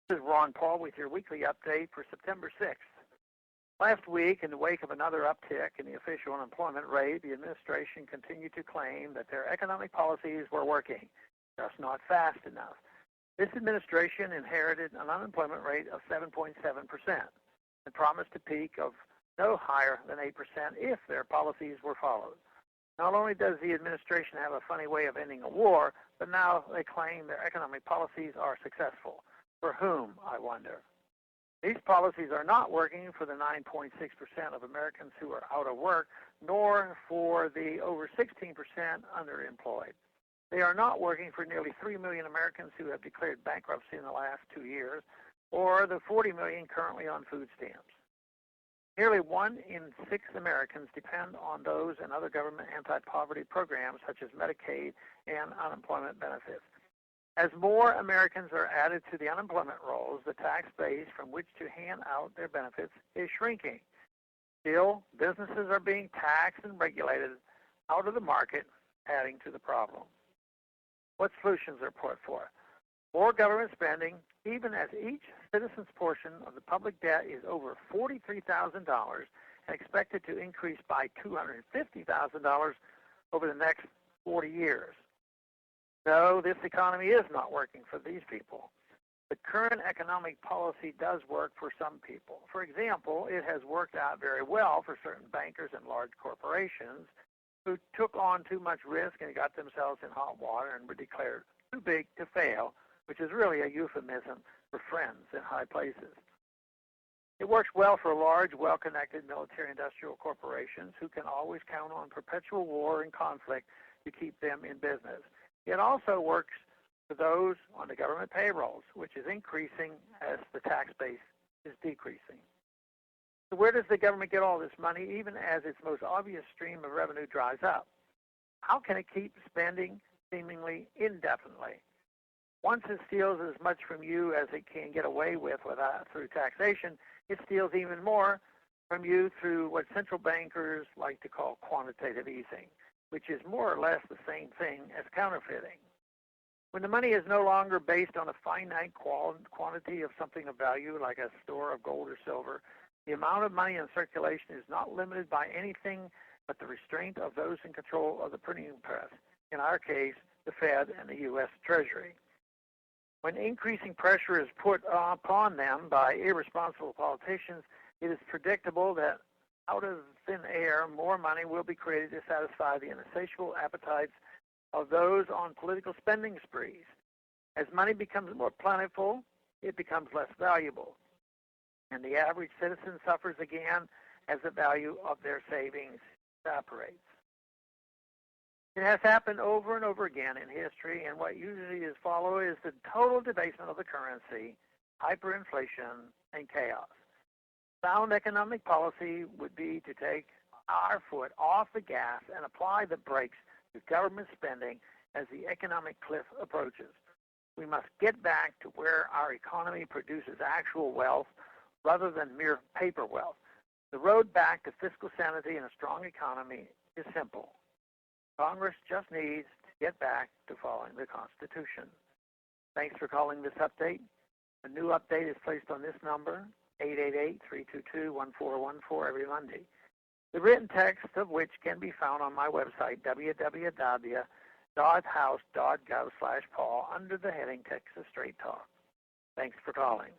This is Ron Paul with your weekly update for September 6th. Last week, in the wake of another uptick in the official unemployment rate, the administration continued to claim that their economic policies were working, just not fast enough. This administration inherited an unemployment rate of 7.7% and promised a peak of no higher than 8% if their policies were followed. Not only does the administration have a funny way of ending a war, but now they claim their economic policies are successful. For whom, I wonder? These policies are not working for the 9.6% of Americans who are out of work, nor for the over 16% underemployed. They are not working for nearly 3 million Americans who have declared bankruptcy in the last 2 years, or the 40 million currently on food stamps. Nearly 1 in 6 Americans depend on those and other government anti-poverty programs such as Medicaid and unemployment benefits. As more Americans are added to the unemployment rolls, the tax base from which to hand out their benefits is shrinking. Still, businesses are being taxed and regulated out of the market, adding to the problem. What solutions are put forth? More government spending, even as each citizen's portion of the public debt is over $43,000 and expected to increase by $250,000 over the next 40 years. No, this economy is not working for these people. The current economic policy does work for some people. For example, it has worked out very well for certain bankers and large corporations who took on too much risk and got themselves in hot water and were declared too big to fail, which is really a euphemism for friends in high places. It works well for large, well-connected military-industrial corporations who can always count on perpetual war and conflict to keep them in business. It also works for those on the government payrolls, which is increasing as the tax base is decreasing. So where does the government get all this money, even as its most obvious stream of revenue dries up? How can it keep spending seemingly indefinitely? Once it steals as much from you as it can get away with through taxation, it steals even more from you through what central bankers like to call quantitative easing, which is more or less the same thing as counterfeiting. When the money is no longer based on a finite quantity of something of value, like a store of gold or silver, the amount of money in circulation is not limited by anything but the restraint of those in control of the printing press, in our case, the Fed and the U.S. Treasury. When increasing pressure is put upon them by irresponsible politicians, it is predictable that out of thin air, more money will be created to satisfy the insatiable appetites of those on political spending sprees. As money becomes more plentiful, it becomes less valuable, and the average citizen suffers again as the value of their savings evaporates. It has happened over and over again in history, and what usually is followed is the total debasement of the currency, hyperinflation, and chaos. Sound economic policy would be to take our foot off the gas and apply the brakes to government spending as the economic cliff approaches. We must get back to where our economy produces actual wealth rather than mere paper wealth. The road back to fiscal sanity and a strong economy is simple. Congress just needs to get back to following the Constitution. Thanks for calling this update. A new update is placed on this number, 888-322-1414, every Monday. The written text of which can be found on my website, www.house.gov/Paul, under the heading Texas Straight Talk. Thanks for calling.